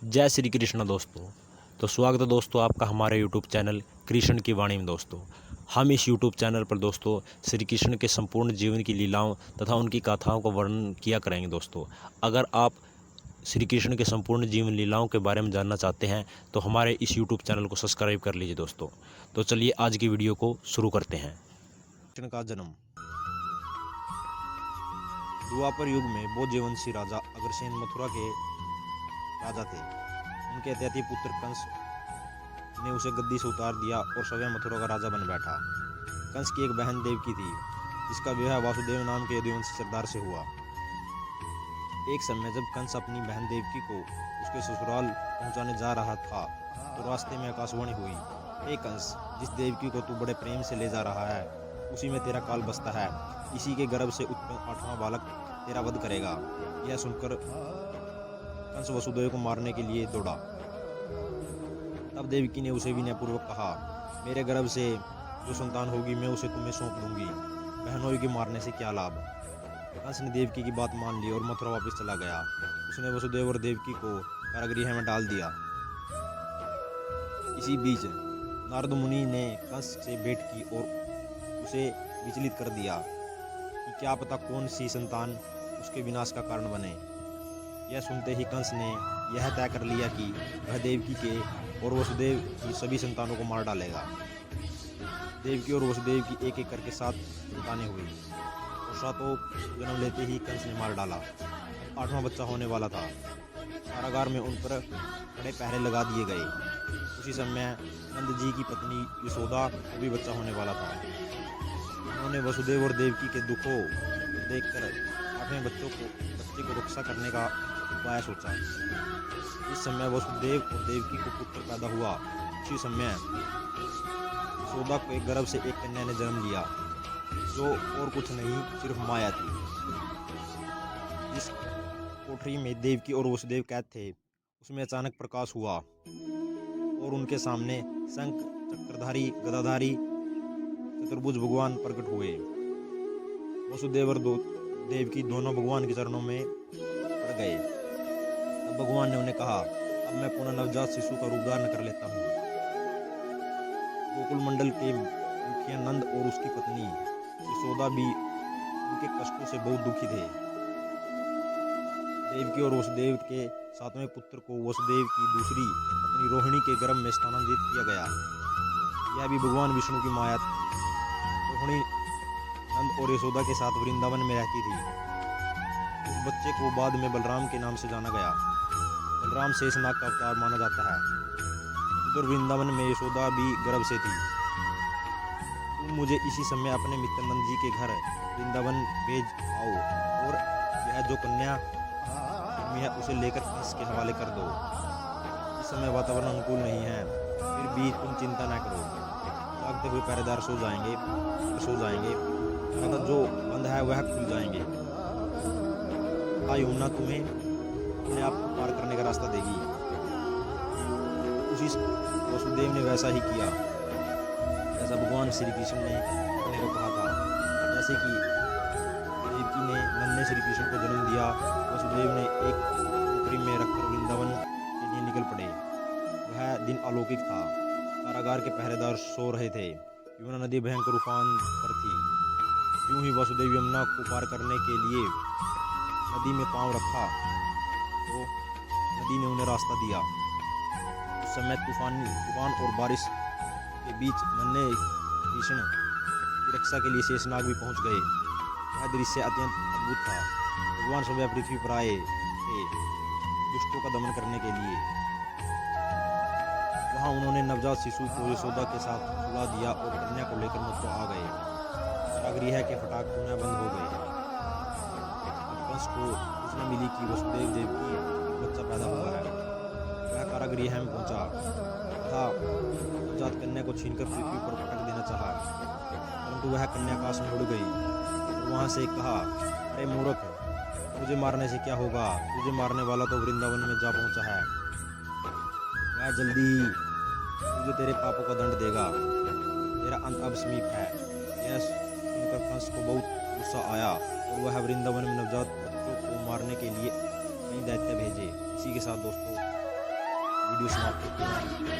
जय श्री कृष्ण दोस्तों। तो स्वागत है दोस्तों आपका हमारे यूट्यूब चैनल कृष्ण की वाणी में। दोस्तों हम इस यूट्यूब चैनल पर दोस्तों श्री कृष्ण के संपूर्ण जीवन की लीलाओं तथा उनकी कथाओं का वर्णन किया करेंगे। दोस्तों अगर आप श्री कृष्ण के संपूर्ण जीवन लीलाओं के बारे में जानना चाहते हैं तो हमारे इस यूट्यूब चैनल को सब्सक्राइब कर लीजिए। दोस्तों तो चलिए आज की वीडियो को शुरू करते हैं। कृष्ण का जन्म। द्वापर युग में भोजवंशी राजा अग्रसेन मथुरा के राजा थे। उनके अत्यति पुत्र कंस ने उसे गद्दी से उतार दिया और स्वयं मथुरा का राजा बन बैठा। कंस की एक बहन देवकी थी जिसका विवाह वासुदेव नाम के यदुवंशी सरदार से हुआ। एक समय जब कंस अपनी बहन देवकी को उसके ससुराल पहुंचाने जा रहा था तो रास्ते में आकाशवाणी हुई, हे कंस, जिस देवकी को तू बड़े प्रेम से ले जा रहा है उसी में तेरा काल बसता है। इसी के गर्भ से उत्पन्न 8वां बालक तेरा वध करेगा। यह सुनकर कंस वसुदेव को मारने के लिए दौड़ा। तब देवकी ने उसे विनयपूर्वक कहा, मेरे गर्भ से जो संतान होगी मैं उसे तुम्हें सौंप दूंगी। बहनोई के मारने से क्या लाभ। कंस ने देवकी की बात मान ली और मथुरा वापस चला गया। उसने वसुदेव और देवकी को कारागृह में डाल दिया। इसी बीच नारद मुनि ने कंस से भेंट की और उसे विचलित कर दिया कि क्या पता कौन सी संतान उसके विनाश का कारण बने। यह सुनते ही कंस ने यह तय कर लिया कि वह देवकी के और वसुदेव की सभी संतानों को मार डालेगा। देवकी और वसुदेव की एक एक करके 7 संतानें हुई और 7 जन्म लेते ही कंस ने मार डाला। 8वां बच्चा होने वाला था। कारागार में उन पर कड़े पहरे लगा दिए गए। उसी समय नंद जी की पत्नी यशोदा को भी बच्चा होने वाला था। उन्होंने वसुदेव और देवकी के दुखों देखकर 8वें बच्चे को रक्षा करने का उपाय सोचा। इस समय वसुदेव और देवकी को पुत्र पैदा हुआ। उसी समय यशोदा के गर्भ से एक कन्या ने जन्म लिया जो और कुछ नहीं सिर्फ माया थी। जिस कोठरी में देवकी और वसुदेव कैद थे उसमें अचानक प्रकाश हुआ और उनके सामने शंख चक्रधारी गदाधारी चतुर्भुज भगवान प्रकट हुए। वसुदेव और देवकी दोनों भगवान के चरणों में पड़ गए। तब भगवान ने उन्हें कहा, अब मैं पुनः नवजात शिशु का रूप धारण कर लेता हूँ। गोकुल मंडल के मुखिया नंद और उसकी पत्नी यशोदा भी उनके कष्टों से बहुत दुखी थे। देवकी और वसुदेव के 7वें पुत्र को वसुदेव की दूसरी पत्नी रोहिणी के गर्भ में स्थानांतरित किया गया। यह भी भगवान विष्णु की माया थी। रोहिणी नंद और यशोदा के साथ वृंदावन में रहती थी। उस बच्चे को बाद में बलराम के नाम से जाना गया। बलराम शेषनाग का अवतार माना जाता है। उधर वृंदावन में यशोदा भी गर्भ से थी। तुम मुझे इसी समय अपने मित्र नंद जी के घर वृंदावन भेज आओ और यह जो कन्या है उसे लेकर कंस के हवाले कर दो। इस समय वातावरण अनुकूल नहीं है, फिर भी तुम चिंता न करो। जागते हुए पहरेदार सो जाएंगे तथा जो बंद है वह खुल जाएंगे। यमुना तुम्हें अपने आप को पार करने का रास्ता देगी। उसी वसुदेव ने वैसा ही किया जैसा भगवान श्री कृष्ण ने करने को कहा था। जैसे कि देवकी ने नंद ने श्री कृष्ण को जन्म दिया, वसुदेव ने एक टोकरी में रखकर वृंदावन के लिए निकल पड़े। वह दिन अलौकिक था। कारागार के पहरेदार सो रहे थे। यमुना नदी भयंकर उफान पर थी। यूं ही वसुदेव यमुना को पार करने के लिए नदी में पांव रखा तो नदी ने उन्हें रास्ता दिया। उस समय तूफान और बारिश के बीच नन्हे कृष्ण की रक्षा के लिए शेषनाग भी पहुंच गए। यह दृश्य अत्यंत अद्भुत था। भगवान स्वयं पृथ्वी पर आए थे दुष्टों का दमन करने के लिए। वहां उन्होंने नवजात शिशु को यशोदा के साथ सुला दिया और कन्या को लेकर मथुरा आ गए। कारागृह के फटाक पुनः बंद हो गए। कंस को सूचना मिली कि वसुदेव देवकी बच्चा पैदा हुआ है। वह कारागृह में पहुंचा तथा नवजात कन्या को छीनकर पृथ्वी पर पटक देना चाहा, परंतु वह कन्या आकाश में उड़ गई और वहां से कहा, अरे मूर्ख, मुझे मारने से क्या होगा। तुझे मारने वाला तो वृंदावन में जा पहुंचा है। वह जल्दी ही तुझे तेरे पापों का दंड देगा। तेरा अंत अब समीप है। यह सुनकर कंस को बहुत गुस्सा आया और वह वृंदावन में नवजात बच्चों को मारने के लिए कई दैत्य भेजे। इसी के साथ दोस्तों वीडियो समाप्त होती है।